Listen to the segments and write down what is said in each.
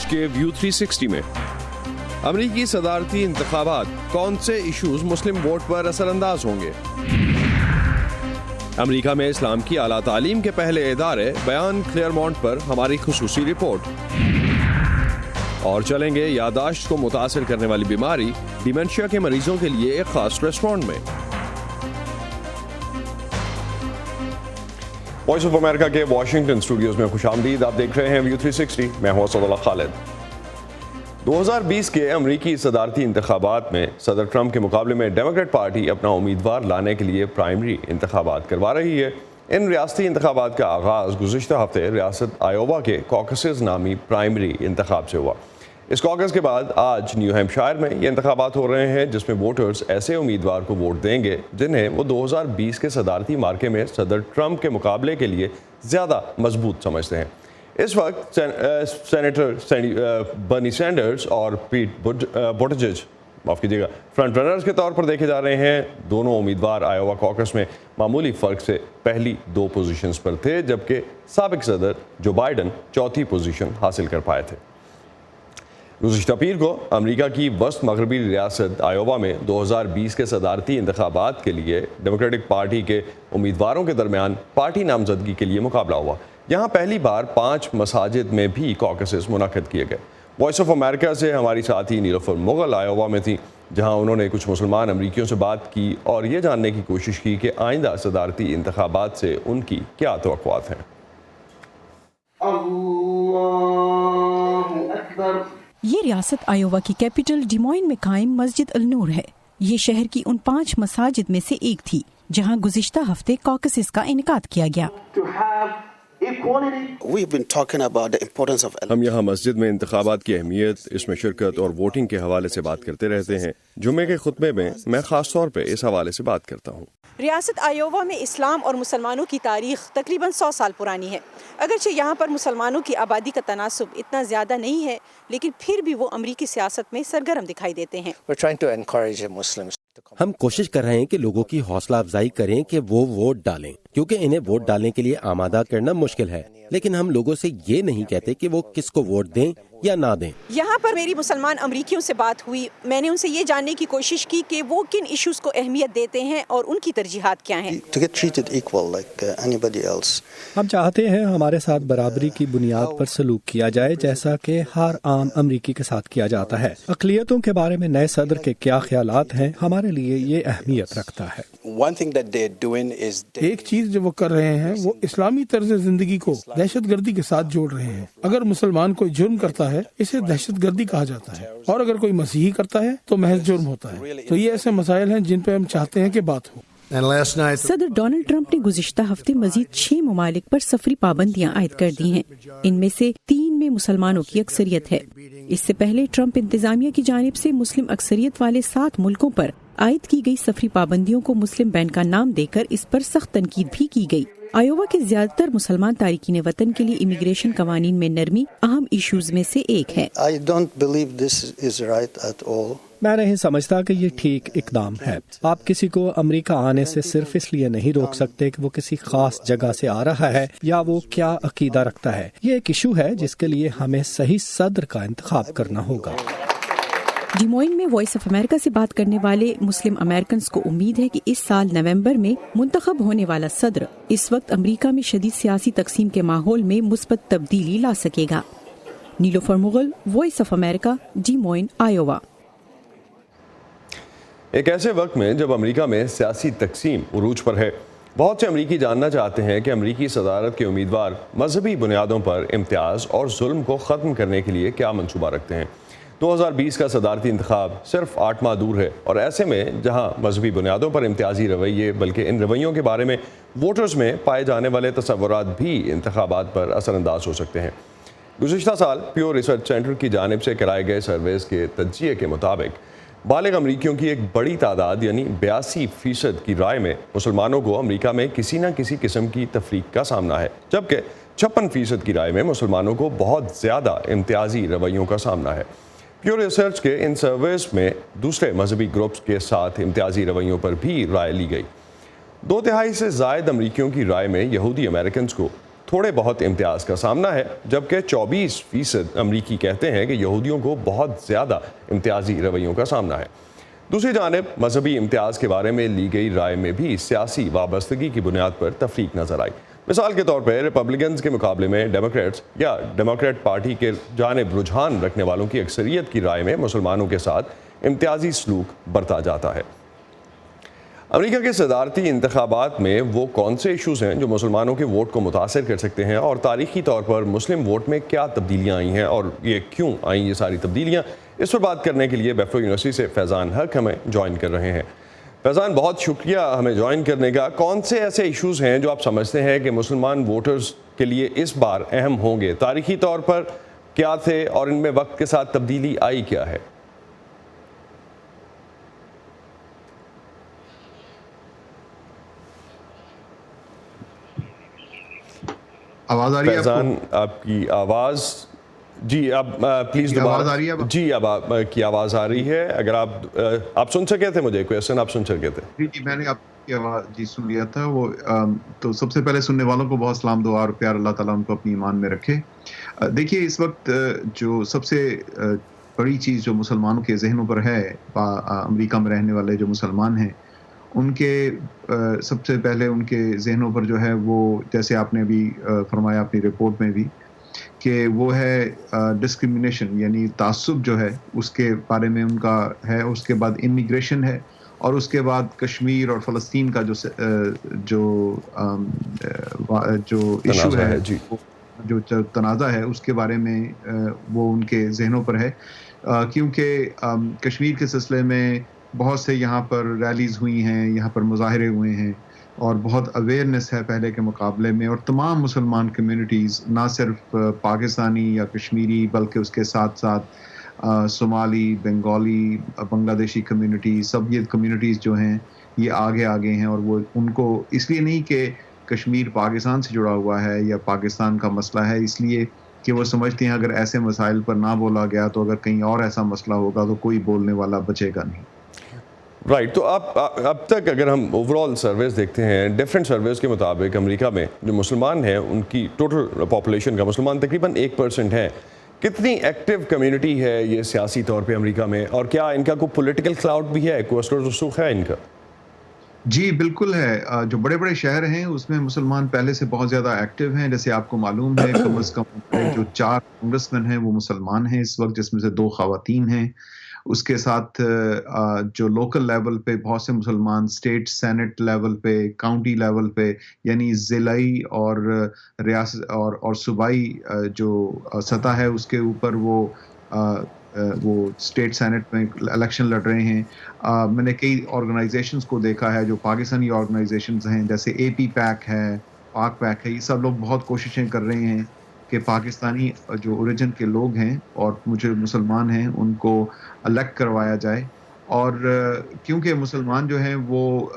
آج کے ویو 360 میں امریکی صدارتی انتخابات، کون سے ایشوز مسلم ووٹ پر اثر انداز ہوں گے؟ امریکہ میں اسلام کی اعلیٰ تعلیم کے پہلے ادارے بیان کلیئرمونٹ پر ہماری خصوصی رپورٹ، اور چلیں گے یادداشت کو متاثر کرنے والی بیماری ڈیمنشیا کے مریضوں کے لیے ایک خاص ریسٹورینٹ میں۔ وائس آف امریکہ کے واشنگٹن اسٹوڈیوز میں خوش آمدید، آپ دیکھ رہے ہیں ویو 360، میں ہوں اسد اللہ خالد۔ 2020 کے امریکی صدارتی انتخابات میں صدر ٹرمپ کے مقابلے میں ڈیموکریٹ پارٹی اپنا امیدوار لانے کے لیے پرائمری انتخابات کروا رہی ہے۔ ان ریاستی انتخابات کا آغاز گزشتہ ہفتے ریاست آئیووا کے کوکسز نامی پرائمری انتخاب سے ہوا۔ اس کوکس کے بعد آج نیو ہیمپشائر میں یہ انتخابات ہو رہے ہیں، جس میں ووٹرز ایسے امیدوار کو ووٹ دیں گے جنہیں وہ 2020 کے صدارتی مارکے میں صدر ٹرمپ کے مقابلے کے لیے زیادہ مضبوط سمجھتے ہیں۔ اس وقت سینیٹر برنی سینڈرز اور پیٹ بوٹیجج فرنٹ رنرز کے طور پر دیکھے جا رہے ہیں۔ دونوں امیدوار آئیووا کوکس میں معمولی فرق سے پہلی 2 پوزیشنز پر تھے، جبکہ سابق صدر جو بائیڈن چوتھی پوزیشن حاصل کر پائے تھے۔ گزشتہ پیر کو امریکہ کی وسط مغربی ریاست آئیووا میں 2020 کے صدارتی انتخابات کے لیے ڈیموکریٹک پارٹی کے امیدواروں کے درمیان پارٹی نامزدگی کے لیے مقابلہ ہوا۔ یہاں پہلی بار 5 مساجد میں بھی کوکسز منعقد کیے گئے۔ وائس آف امریکہ سے ہماری ساتھی نیلوفر مغل آئیووا میں تھیں، جہاں انہوں نے کچھ مسلمان امریکیوں سے بات کی اور یہ جاننے کی کوشش کی کہ آئندہ صدارتی انتخابات سے ان کی کیا توقعات ہیں۔ اللہ اکبر۔ یہ ریاست آئیووا کی کیپٹل ڈیموئن میں قائم مسجد النور ہے۔ یہ شہر کی ان 5 مساجد میں سے ایک تھی جہاں گزشتہ ہفتے کوکسز کا انعقاد کیا گیا۔ ہم یہاں مسجد میں انتخابات کی اہمیت، اس میں شرکت اور ووٹنگ کے حوالے سے بات کرتے رہتے ہیں۔ جمعے کے خطبے میں میں خاص طور پہ اس حوالے سے بات کرتا ہوں۔ ریاست آئیووا میں اسلام اور مسلمانوں کی تاریخ تقریباً 100 سال پرانی ہے۔ اگرچہ یہاں پر مسلمانوں کی آبادی کا تناسب اتنا زیادہ نہیں ہے، لیکن پھر بھی وہ امریکی سیاست میں سرگرم دکھائی دیتے ہیں۔ ہم کوشش کر رہے ہیں کہ لوگوں کی حوصلہ افزائی کریں کہ وہ ووٹ ڈالیں، کیونکہ انہیں ووٹ ڈالنے کے لیے آمادہ کرنا مشکل ہے، لیکن ہم لوگوں سے یہ نہیں کہتے کہ وہ کس کو ووٹ دیں یا نہ دیں۔ یہاں پر میری مسلمان امریکیوں سے بات ہوئی، میں نے ان سے یہ جاننے کی کوشش کی کہ وہ کن ایشوز کو اہمیت دیتے ہیں اور ان کی ترجیحات کیا ہیں۔ ہم چاہتے ہیں ہمارے ساتھ برابری کی بنیاد پر سلوک کیا جائے، جیسا کہ ہر عام امریکی کے ساتھ کیا جاتا ہے۔ اقلیتوں کے بارے میں نئے صدر کے کیا خیالات ہیں، ہمارے لیے یہ اہمیت رکھتا ہے۔ ایک چیز جو وہ کر رہے ہیں وہ اسلامی طرز زندگی کو دہشت گردی کے ساتھ جوڑ رہے ہیں۔ اگر مسلمان کوئی جرم کرتا ہے اسے دہشت گردی کہا جاتا ہے، اور اگر کوئی مسیحی کرتا ہے تو محض جرم ہوتا ہے۔ تو یہ ایسے مسائل ہیں جن پہ ہم چاہتے ہیں کہ بات ہو۔ صدر ڈونلڈ ٹرمپ نے گزشتہ ہفتے مزید 6 ممالک پر سفری پابندیاں عائد کر دی ہیں۔ ان میں سے 3 میں مسلمانوں کی اکثریت ہے۔ اس سے پہلے ٹرمپ انتظامیہ کی جانب سے مسلم اکثریت والے 7 ملکوں پر عائد کی گئی سفری پابندیوں کو مسلم بین کا نام دے کر اس پر سخت تنقید بھی کی گئی۔ آئیووا کے زیادہ تر مسلمان تارکین وطن کے لیے امیگریشن قوانین میں نرمی اہم ایشوز میں سے ایک ہے۔ میں نہیں سمجھتا کہ یہ ٹھیک اقدام ہے۔ آپ کسی کو امریکہ آنے سے صرف اس لیے نہیں روک سکتے کہ وہ کسی خاص جگہ سے آ رہا ہے یا وہ کیا عقیدہ رکھتا ہے۔ یہ ایک ایشو ہے جس کے لیے ہمیں صحیح صدر کا انتخاب کرنا ہوگا۔ ڈیموئن میں وائس آف امریکہ سے بات کرنے والے مسلم امریکنز کو امید ہے کہ اس سال نومبر میں منتخب ہونے والا صدر اس وقت امریکہ میں شدید سیاسی تقسیم کے ماحول میں مثبت تبدیلی لا سکے گا۔ Nilofar Mughal, voice of America, Des, آئیووا۔ ایک ایسے وقت میں جب امریکہ میں سیاسی تقسیم عروج پر ہے، بہت سے امریکی جاننا چاہتے ہیں کہ امریکی صدارت کے امیدوار مذہبی بنیادوں پر امتیاز اور ظلم کو ختم کرنے کے لیے کیا منصوبہ رکھتے ہیں۔ 2020 کا صدارتی انتخاب صرف 8 ماہ دور ہے، اور ایسے میں جہاں مذہبی بنیادوں پر امتیازی رویے بلکہ ان رویوں کے بارے میں ووٹرز میں پائے جانے والے تصورات بھی انتخابات پر اثر انداز ہو سکتے ہیں۔ گزشتہ سال پیو ریسرچ سینٹر کی جانب سے کرائے گئے سرویز کے تجزیے کے مطابق بالغ امریکیوں کی ایک بڑی تعداد یعنی 82% کی رائے میں مسلمانوں کو امریکہ میں کسی نہ کسی قسم کی تفریق کا سامنا ہے، جبکہ 56% کی رائے میں مسلمانوں کو بہت زیادہ امتیازی رویوں کا سامنا ہے۔ پیو ریسرچ کے ان سرویز میں دوسرے مذہبی گروپس کے ساتھ امتیازی رویوں پر بھی رائے لی گئی۔ 2/3 سے زائد امریکیوں کی رائے میں یہودی امریکنز کو تھوڑے بہت امتیاز کا سامنا ہے، جبکہ 24% امریکی کہتے ہیں کہ یہودیوں کو بہت زیادہ امتیازی رویوں کا سامنا ہے۔ دوسری جانب مذہبی امتیاز کے بارے میں لی گئی رائے میں بھی سیاسی وابستگی کی بنیاد پر تفریق نظر آئی۔ مثال کے طور پر ریپبلکنز کے مقابلے میں ڈیموکریٹس یا ڈیموکریٹ پارٹی کے جانب رجحان رکھنے والوں کی اکثریت کی رائے میں مسلمانوں کے ساتھ امتیازی سلوک برتا جاتا ہے۔ امریکہ کے صدارتی انتخابات میں وہ کون سے ایشوز ہیں جو مسلمانوں کے ووٹ کو متاثر کر سکتے ہیں، اور تاریخی طور پر مسلم ووٹ میں کیا تبدیلیاں آئی ہیں اور یہ کیوں آئیں یہ ساری تبدیلیاں، اس پر بات کرنے کے لیے بیفلو یونیورسٹی سے فیضان حق ہمیں جوائن کر رہے ہیں۔ فیضان، بہت شکریہ ہمیں جوائن کرنے کا۔ کون سے ایسے ایشوز ہیں جو آپ سمجھتے ہیں کہ مسلمان ووٹرز کے لیے اس بار اہم ہوں گے؟ تاریخی طور پر کیا تھے اور ان میں وقت کے ساتھ تبدیلی آئی کیا ہے؟ آواز آ رہی ہے فیضان، آپ کی آواز، جی آپ پلیز آواز آ رہی ہے؟ جی اب آپ کی آواز آ رہی ہے۔ اگر آپ سن سکے تھے مجھے کویسچن آپ سن سکے تھے؟ جی میں نے آپ کی آواز جی سن لیا تھا۔ وہ تو سب سے پہلے سننے والوں کو بہت سلام دعا اور پیار، اللہ تعالیٰ ان کو اپنی ایمان میں رکھے۔ دیکھیے اس وقت جو سب سے بڑی چیز جو مسلمانوں کے ذہنوں پر ہے، امریکہ میں رہنے والے جو مسلمان ہیں، ان کے سب سے پہلے ان کے ذہنوں پر جو ہے وہ، جیسے آپ نے بھی فرمایا اپنی رپورٹ میں بھی، کہ وہ ہے ڈسکریمنیشن، یعنی تعصب جو ہے اس کے بارے میں ان کا ہے۔ اس کے بعد امیگریشن ہے، اور اس کے بعد کشمیر اور فلسطین کا جو ایشو ہے، جو تنازع ہے، اس کے بارے میں وہ ان کے ذہنوں پر ہے۔ کیونکہ کشمیر کے سلسلے میں بہت سے یہاں پر ریلیز ہوئی ہیں، یہاں پر مظاہرے ہوئے ہیں، اور بہت اویئرنیس ہے پہلے کے مقابلے میں، اور تمام مسلمان کمیونٹیز، نہ صرف پاکستانی یا کشمیری بلکہ اس کے ساتھ ساتھ صومالی، بنگالی، بنگلہ دیشی کمیونٹی، سب یہ کمیونٹیز جو ہیں یہ آگے ہیں، اور وہ ان کو اس لیے نہیں کہ کشمیر پاکستان سے جڑا ہوا ہے یا پاکستان کا مسئلہ ہے، اس لیے کہ وہ سمجھتے ہیں اگر ایسے مسائل پر نہ بولا گیا تو اگر کہیں اور ایسا مسئلہ ہوگا تو کوئی بولنے والا بچے گا نہیں۔ رائٹ، تو اب تک اگر ہم اوورال سرویز دیکھتے ہیں، ڈیفرنٹ سرویز کے مطابق امریکہ میں جو مسلمان ہیں ان کی ٹوٹل پاپولیشن کا مسلمان تقریباً 1% ہے۔ کتنی ایکٹیو کمیونٹی ہے یہ سیاسی طور پہ امریکہ میں، اور کیا ان کا کوئی پولیٹیکل کلاؤڈ بھی ہے، کوئی اثر و رسوخ ہے ان کا؟ جی بالکل ہے۔ جو بڑے بڑے شہر ہیں اس میں مسلمان پہلے سے بہت زیادہ ایکٹیو ہیں۔ جیسے آپ کو معلوم ہے کم از کم جو 4 کانگریس مین ہیں وہ مسلمان ہیں اس وقت، جس میں سے 2 خواتین ہیں۔ اس کے ساتھ جو لوکل لیول پہ بہت سے مسلمان، اسٹیٹ سینٹ لیول پہ، کاؤنٹی لیول پہ، یعنی ضلعی اور ریاست اور صوبائی جو سطح ہے اس کے اوپر وہ اسٹیٹ سینٹ میں الیکشن لڑ رہے ہیں۔ میں نے کئی آرگنائزیشنز کو دیکھا ہے جو پاکستانی آرگنائزیشنز ہیں، جیسے اے پی پیک ہے، پاک پیک ہے، یہ سب لوگ بہت کوششیں کر رہے ہیں کہ پاکستانی جو اوریجن کے لوگ ہیں اور مجھے مسلمان ہیں ان کو الیکٹ کروایا جائے۔ اور کیونکہ مسلمان جو ہیں وہ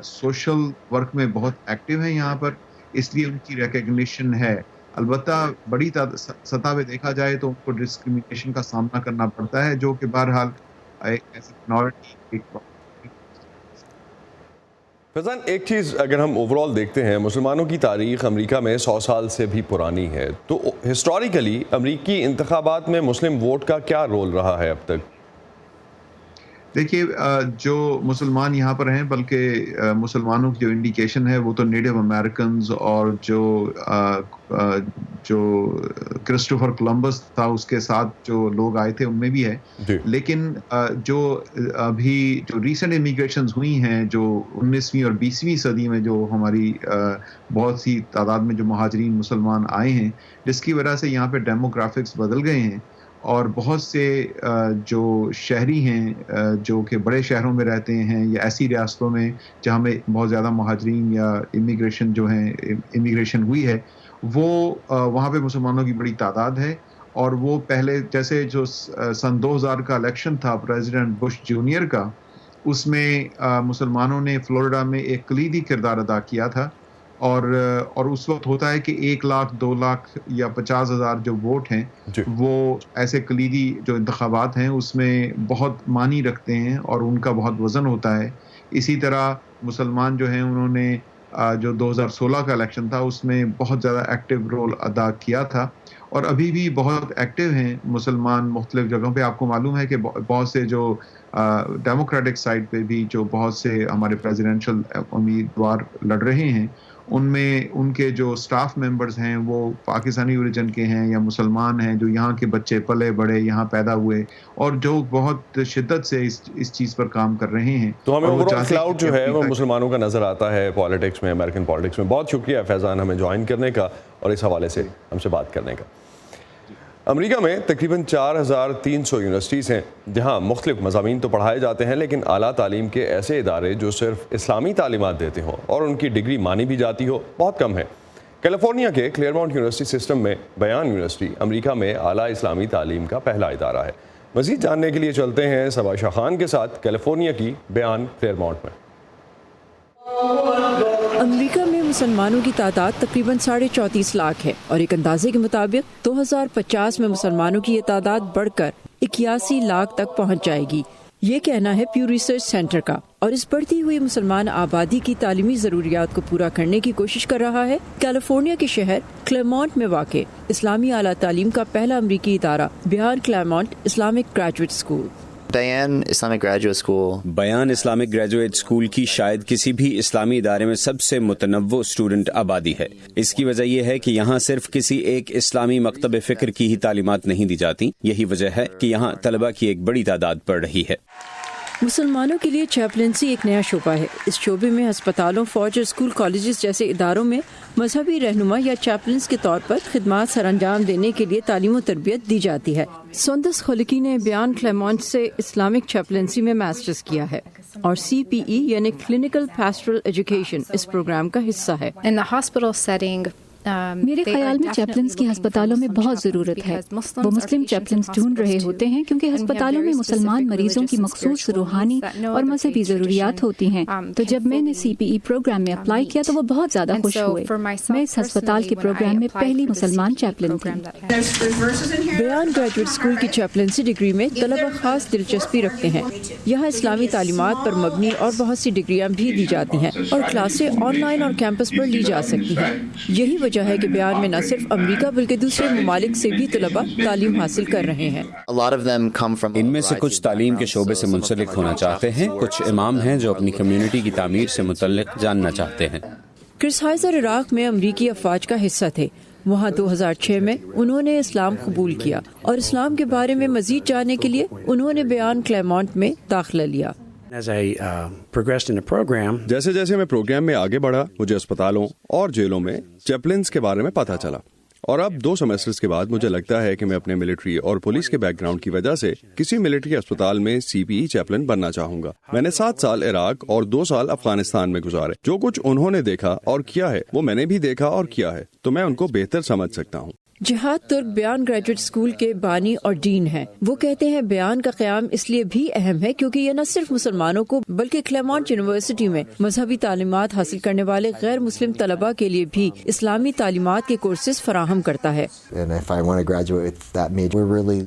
سوشل ورک میں بہت ایکٹیو ہیں یہاں پر، اس لیے ان کی ریکگنیشن ہے۔ البتہ بڑی سطح پہ دیکھا جائے تو ان کو ڈسکریمنیشن کا سامنا کرنا پڑتا ہے، جو کہ بہرحال ایک ایسی منورٹی۔ فیضان، ایک چیز اگر ہم اوورال دیکھتے ہیں، مسلمانوں کی تاریخ امریکہ میں 100 سال سے بھی پرانی ہے، تو ہسٹوریکلی امریکی انتخابات میں مسلم ووٹ کا کیا رول رہا ہے اب تک؟ دیکھیے جو مسلمان یہاں پر ہیں، بلکہ مسلمانوں کی جو انڈیکیشن ہے وہ تو نیٹو امریکنز اور جو کرسٹوفر کولمبس تھا اس کے ساتھ جو لوگ آئے تھے ان میں بھی ہے۔ لیکن جو ابھی جو ریسنٹ امیگریشنز ہوئی ہیں، جو 19ویں اور 20ویں صدی میں جو ہماری بہت سی تعداد میں جو مہاجرین مسلمان آئے ہیں، جس کی وجہ سے یہاں پہ ڈیموگرافکس بدل گئے ہیں، اور بہت سے جو شہری ہیں جو کہ بڑے شہروں میں رہتے ہیں یا ایسی ریاستوں میں جہاں میں بہت زیادہ مہاجرین یا امیگریشن ہوئی ہے، وہ وہاں پہ مسلمانوں کی بڑی تعداد ہے۔ اور وہ پہلے جیسے جو سن 2000 کا الیکشن تھا پریزیڈنٹ بش جونیئر کا، اس میں مسلمانوں نے فلوریڈا میں ایک کلیدی کردار ادا کیا تھا، اور اس وقت ہوتا ہے کہ 1 لاکھ 2 لاکھ یا 50,000 جو ووٹ ہیں وہ ایسے کلیدی جو انتخابات ہیں اس میں بہت معنی رکھتے ہیں اور ان کا بہت وزن ہوتا ہے۔ اسی طرح مسلمان جو ہیں انہوں نے جو 2016 کا الیکشن تھا اس میں بہت زیادہ ایکٹیو رول ادا کیا تھا، اور ابھی بھی بہت ایکٹیو ہیں مسلمان مختلف جگہوں پہ. آپ کو معلوم ہے کہ بہت سے جو ڈیموکریٹک سائڈ پہ بھی جو بہت سے ہمارے پریزیڈنشل امیدوار لڑ رہے ہیں، ان میں ان کے جو سٹاف ممبرز ہیں وہ پاکستانی اوریجن کے ہیں یا مسلمان ہیں، جو یہاں کے بچے پلے بڑے یہاں پیدا ہوئے اور جو بہت شدت سے اس چیز پر کام کر رہے ہیں. تو ہمیں اور وہ اوورآل چاہتے ہیں کلاؤڈ کہ جو ہے وہ مسلمانوں کا نظر آتا ہے پالیٹکس میں، امریکن پالیٹکس میں. بہت شکریہ فیضان ہمیں جوائن کرنے کا اور اس حوالے سے ہم سے بات کرنے کا. امریکہ میں تقریباً 4300 یونیورسٹیز ہیں جہاں مختلف مضامین تو پڑھائے جاتے ہیں، لیکن اعلیٰ تعلیم کے ایسے ادارے جو صرف اسلامی تعلیمات دیتے ہوں اور ان کی ڈگری مانی بھی جاتی ہو بہت کم ہے. کیلیفورنیا کے کلیئرماؤنٹ یونیورسٹی سسٹم میں بیان یونیورسٹی امریکہ میں اعلیٰ اسلامی تعلیم کا پہلا ادارہ ہے. مزید جاننے کے لیے چلتے ہیں صبا شاہ خان کے ساتھ کیلیفورنیا کی بیان کلیئرماؤنٹ میں. امریکہ میں مسلمانوں کی تعداد تقریباً 34.5 لاکھ ہے اور ایک اندازے کے مطابق 2050 میں مسلمانوں کی یہ تعداد بڑھ کر 81 لاکھ تک پہنچ جائے گی. یہ کہنا ہے پیو ریسرچ سینٹر کا، اور اس بڑھتی ہوئی مسلمان آبادی کی تعلیمی ضروریات کو پورا کرنے کی کوشش کر رہا ہے کیلیفورنیا کے شہر کلیئرماؤنٹ میں واقع اسلامی اعلیٰ تعلیم کا پہلا امریکی ادارہ بیان کلیئرماؤنٹ اسلامک گریجویٹ اسکول. بیان اسلامک گریجویٹ اسکول کی شاید کسی بھی اسلامی ادارے میں سب سے متنوع اسٹوڈنٹ آبادی ہے. اس کی وجہ یہ ہے کہ یہاں صرف کسی ایک اسلامی مکتب فکر کی ہی تعلیمات نہیں دی جاتی. یہی وجہ ہے کہ یہاں طلبہ کی ایک بڑی تعداد پڑھ رہی ہے. مسلمانوں کے لیے چیپلنسی ایک نیا شعبہ ہے. اس شعبے میں ہسپتالوں، فوج اور اسکول کالجز جیسے اداروں میں مذہبی رہنما یا چیپلنس کے طور پر خدمات سر انجام دینے کے لیے تعلیم و تربیت دی جاتی ہے. سندس خلقی نے بیان کلیئرماؤنٹ سے اسلامک چیپلنسی میں ماسٹرز کیا ہے اور CPE یعنی کلینکل پیسٹرل ایجوکیشن اس پروگرام کا حصہ ہے. میرے خیال میں چیپلنس کی ہسپتالوں میں بہت ضرورت ہے. وہ مسلم چیپلنس ڈھونڈ رہے ہوتے ہیں کیونکہ ہسپتالوں میں مسلمان مریضوں کی مخصوص روحانی اور مذہبی ضروریات ہوتی ہیں. تو جب میں نے CPE پروگرام میں اپلائی کیا تو وہ بہت زیادہ خوش ہوئے. میں اس ہسپتال کے پروگرام میں پہلی مسلمان چیپلن تھی. بیان گریجویٹ اسکول کی چیپلنسی ڈگری میں طلبہ خاص دلچسپی رکھتے ہیں. یہاں اسلامی تعلیمات پر مبنی اور بہت سی ڈگریاں بھی دی جاتی ہیں اور کلاسیں آن لائن اور کیمپس پر لی جا سکتی ہیں. یہی وجہ ہے کہ بیان میں نہ صرف امریکہ بلکہ دوسرے ممالک سے بھی طلبہ تعلیم حاصل کر رہے ہیں. ان میں سے کچھ تعلیم کے شعبے سے منسلک ہونا چاہتے ہیں، کچھ امام ہیں جو اپنی کمیونٹی کی تعمیر سے متعلق جاننا چاہتے ہیں. کرس ہائزر عراق میں امریکی افواج کا حصہ تھے. وہاں 2006 میں انہوں نے اسلام قبول کیا اور اسلام کے بارے میں مزید جاننے کے لیے انہوں نے بیان کلیئرماؤنٹ میں داخلہ لیا. جیسے جیسے میں پروگرام میں آگے بڑھا مجھے اسپتالوں اور جیلوں میں چیپلنس کے بارے میں پتہ چلا، اور اب 2 سیمسٹرز کے بعد مجھے لگتا ہے کہ میں اپنے ملٹری اور پولیس کے بیک گراؤنڈ کی وجہ سے کسی ملٹری اسپتال میں CPE چیپلن بننا چاہوں گا. میں نے 7 سال عراق اور 2 سال افغانستان میں گزارے. جو کچھ انہوں نے دیکھا اور کیا ہے وہ میں نے بھی دیکھا اور کیا ہے، تو میں ان کو بہتر سمجھ سکتا ہوں. جہاد ترک بیان گریجویٹ اسکول کے بانی اور ڈین ہیں. وہ کہتے ہیں بیان کا قیام اس لیے بھی اہم ہے کیونکہ یہ نہ صرف مسلمانوں کو بلکہ کلیئرماؤنٹ یونیورسٹی میں مذہبی تعلیمات حاصل کرنے والے غیر مسلم طلباء کے لیے بھی اسلامی تعلیمات کے کورسز فراہم کرتا ہے.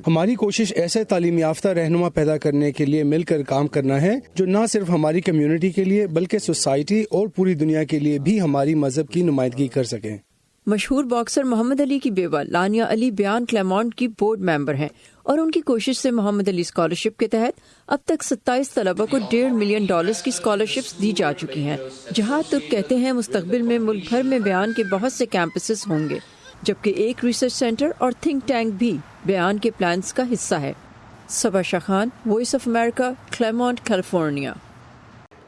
ہماری کوشش ایسے تعلیم یافتہ رہنما پیدا کرنے کے لیے مل کر کام کرنا ہے جو نہ صرف ہماری کمیونٹی کے لیے بلکہ سوسائٹی اور پوری دنیا کے لیے بھی ہماری مذہب کی نمائندگی کر سکیں. مشہور باکسر محمد علی کی بیوہ لانیہ علی بیان کلیئرماؤنٹ کی بورڈ ممبر ہیں اور ان کی کوشش سے محمد علی اسکالرشپ کے تحت اب تک 27 طلبہ کو $1.5 ملین کی اسکالرشپس دی جا چکی ہیں. جہاد ترک کہتے ہیں مستقبل میں ملک بھر میں بیان کے بہت سے کیمپسز ہوں گے، جبکہ ایک ریسرچ سینٹر اور تھنک ٹینک بھی بیان کے پلانز کا حصہ ہے. Saba Shah Khan, voice of America, Claremont, California.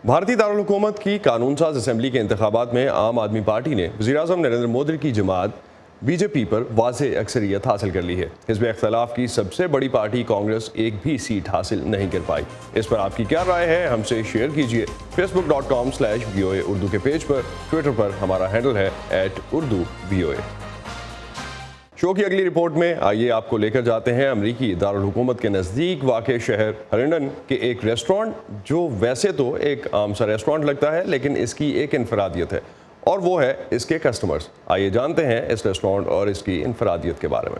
بھارتی دارالحکومت کی قانون ساز اسمبلی کے انتخابات میں عام آدمی پارٹی نے وزیراعظم نریندر مودی کی جماعت BJP پر واضح اکثریت حاصل کر لی ہے. حزب اختلاف کی سب سے بڑی پارٹی کانگریس ایک بھی سیٹ حاصل نہیں کر پائی. اس پر آپ کی کیا رائے ہے؟ ہم سے شیئر کیجیے. facebook.com/VOA اردو کے پیج پر. ٹویٹر پر ہمارا ہینڈل ہے @UrduVOA. شو کی اگلی رپورٹ میں آئیے آپ کو لے کر جاتے ہیں امریکی دارالحکومت کے نزدیک واقع شہر ہرنڈن کے ایک ریسٹورانٹ جو ویسے تو ایک عام سا ریسٹورانٹ لگتا ہے لیکن اس کی ایک انفرادیت ہے اور وہ ہے اس کے کسٹمرز. آئیے جانتے ہیں اس ریسٹورانٹ اور اس کی انفرادیت کے بارے میں.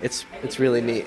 It's really neat.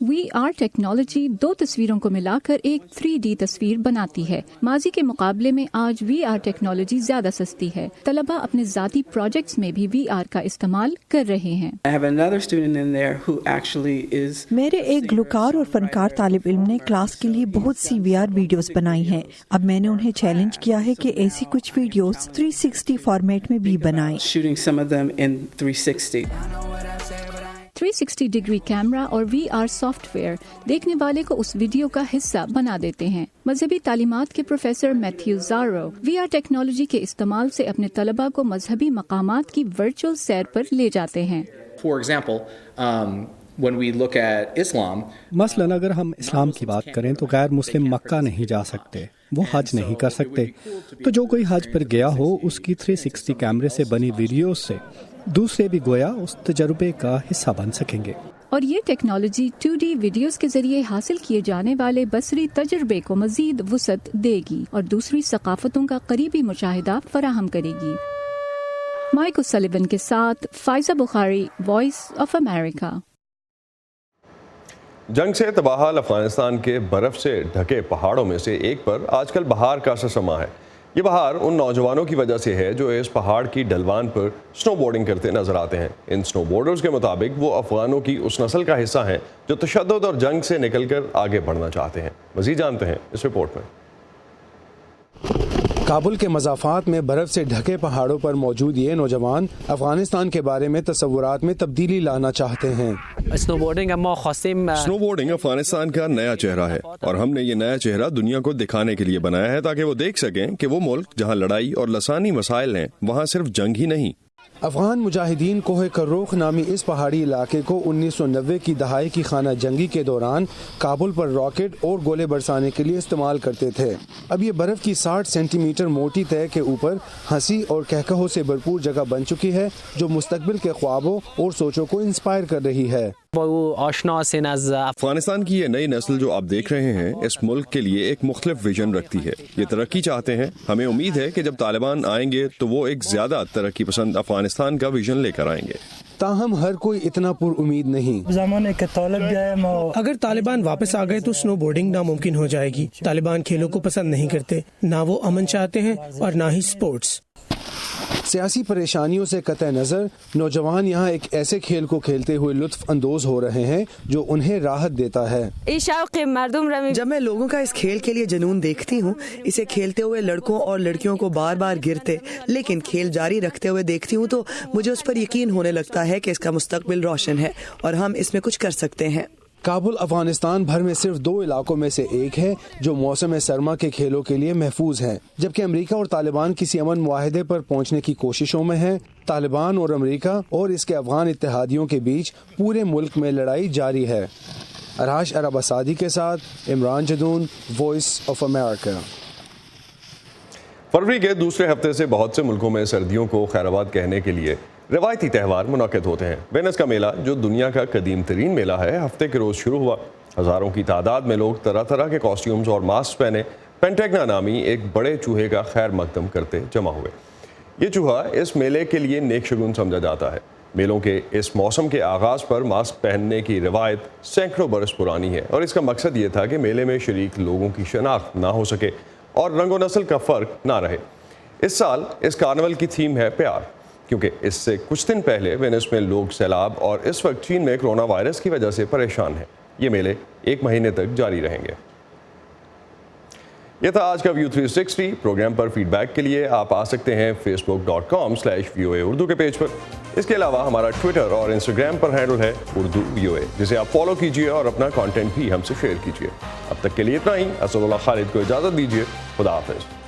V R technology 2 تصویروں کو ملا کر ایک 3D تصویر بناتی ہے۔ ماضی کے مقابلے میں آج وی آر ٹیکنالوجی زیادہ سستی ہے۔ طلبہ اپنے ذاتی پروجیکٹس میں بھی وی آر کا استعمال کر رہے ہیں۔ میرے ایک گلوکار اور فنکار طالب علم نے کلاس کے لیے بہت سی وی آر ویڈیوز بنائی ہیں۔ اب میں نے انہیں چیلنج کیا ہے کہ ایسی کچھ ویڈیوز 360 فارمیٹ میں بھی بنائیں۔ 360 ڈگری کیمرہ اور وی آر سافٹ ویئر دیکھنے والے کو اس ویڈیو کا حصہ بنا دیتے ہیں۔ مذہبی تعلیمات کے پروفیسر میتھیو زارو وی آر ٹیکنالوجی کے استعمال سے اپنے طلباء کو مذہبی مقامات کی ورچوئل سیر پر لے جاتے ہیں۔ مثلاً اگر ہم اسلام کی بات کریں تو غیر مسلم مکہ نہیں جا سکتے، وہ حج نہیں کر سکتے، تو جو کوئی حج پر گیا ہو اس کی 360 کیمرے سے بنی ویڈیوز سے دوسرے بھی گویا اس تجربے کا حصہ بن سکیں گے۔ اور یہ ٹیکنالوجی 2D ویڈیوز کے ذریعے حاصل کیے جانے والے بصری تجربے کو مزید وسعت دے گی اور دوسری ثقافتوں کا قریبی مشاہدہ فراہم کرے گی۔ مائک اوسلیون کے ساتھ فائزہ بخاری، وائس آف امریکہ۔ جنگ سے تباہ حال افغانستان کے برف سے ڈھکے پہاڑوں میں سے ایک پر آج کل بہار کا اثر سما ہے۔ یہ بہار ان نوجوانوں کی وجہ سے ہے جو اس پہاڑ کی ڈھلوان پر سنو بورڈنگ کرتے نظر آتے ہیں۔ ان سنو بورڈرز کے مطابق وہ افغانوں کی اس نسل کا حصہ ہیں جو تشدد اور جنگ سے نکل کر آگے بڑھنا چاہتے ہیں۔ مزید جانتے ہیں اس رپورٹ میں۔ کابل کے مضافات میں برف سے ڈھکے پہاڑوں پر موجود یہ نوجوان افغانستان کے بارے میں تصورات میں تبدیلی لانا چاہتے ہیں۔ سنو بورڈنگ افغانستان کا نیا چہرہ ہے اور ہم نے یہ نیا چہرہ دنیا کو دکھانے کے لیے بنایا ہے تاکہ وہ دیکھ سکیں کہ وہ ملک جہاں لڑائی اور لسانی مسائل ہیں وہاں صرف جنگ ہی نہیں۔ افغان مجاہدین کوہ کروخ نامی اس پہاڑی علاقے کو 1990 کی دہائی کی خانہ جنگی کے دوران کابل پر راکٹ اور گولے برسانے کے لیے استعمال کرتے تھے۔ اب یہ برف کی 60 سینٹی میٹر موٹی تہہ کے اوپر ہنسی اور کہکہوں سے بھرپور جگہ بن چکی ہے جو مستقبل کے خوابوں اور سوچوں کو انسپائر کر رہی ہے۔ افغانستان کی یہ نئی نسل جو آپ دیکھ رہے ہیں اس ملک کے لیے ایک مختلف ویژن رکھتی ہے، یہ ترقی چاہتے ہیں۔ ہمیں امید ہے کہ جب طالبان آئیں گے تو وہ ایک زیادہ ترقی پسند افغانستان کا ویژن لے کر آئیں گے۔ تاہم ہر کوئی اتنا پر امید نہیں۔ اگر طالبان واپس آ گئے تو سنو بورڈنگ ناممکن ہو جائے گی۔ طالبان کھیلوں کو پسند نہیں کرتے، نہ وہ امن چاہتے ہیں اور نہ ہی سپورٹس۔ سیاسی پریشانیوں سے قطع نظر نوجوان یہاں ایک ایسے کھیل کو کھیلتے ہوئے لطف اندوز ہو رہے ہیں جو انہیں راحت دیتا ہے۔ جب میں لوگوں کا اس کھیل کے لیے جنون دیکھتی ہوں، اسے کھیلتے ہوئے لڑکوں اور لڑکیوں کو بار بار گرتے لیکن کھیل جاری رکھتے ہوئے دیکھتی ہوں تو مجھے اس پر یقین ہونے لگتا ہے کہ اس کا مستقبل روشن ہے اور ہم اس میں کچھ کر سکتے ہیں۔ کابل افغانستان بھر میں صرف 2 علاقوں میں سے ایک ہے جو موسم سرما کے کھیلوں کے لیے محفوظ ہیں، جبکہ امریکہ اور طالبان کسی امن معاہدے پر پہنچنے کی کوششوں میں ہیں۔ طالبان اور امریکہ اور اس کے افغان اتحادیوں کے بیچ پورے ملک میں لڑائی جاری ہے۔ ارحاش عرب اسادی کے ساتھ Imran Jadoon, voice of America. فروری کے دوسرے ہفتے سے بہت سے ملکوں میں سردیوں کو خیر آباد کہنے کے لیے روایتی تہوار منعقد ہوتے ہیں۔ وینس کا میلہ جو دنیا کا قدیم ترین میلہ ہے ہفتے کے روز شروع ہوا۔ ہزاروں کی تعداد میں لوگ طرح طرح کے کاسٹیومز اور ماسک پہنے پینٹیگنا نامی ایک بڑے چوہے کا خیر مقدم کرتے جمع ہوئے۔ یہ چوہا اس میلے کے لیے نیک شگون سمجھا جاتا ہے۔ میلوں کے اس موسم کے آغاز پر ماسک پہننے کی روایت سینکڑوں برس پرانی ہے اور اس کا مقصد یہ تھا کہ میلے میں شریک لوگوں کی شناخت نہ ہو سکے اور رنگ و نسل کا فرق نہ رہے۔ اس سال اس کارنیول کی تھیم ہے پیار، کیونکہ اس سے کچھ دن پہلے وینس میں لوگ سیلاب اور اس وقت چین میں کرونا وائرس کی وجہ سے پریشان ہیں۔ یہ میلے 1 مہینے تک جاری رہیں گے۔ یہ تھا آج کا ویو 360 پروگرام پر فیڈ بیک کے لیے آپ آ سکتے ہیں facebook.com/VOA اردو کے پیج پر۔ اس کے علاوہ ہمارا ٹویٹر اور انسٹاگرام پر ہینڈل ہے اردو VOA، جسے آپ فالو کیجئے اور اپنا کانٹینٹ بھی ہم سے شیئر کیجئے۔ اب تک کے لیے اتنا ہی۔ اسد اللہ خالد کو اجازت دیجیے۔ خدا حافظ۔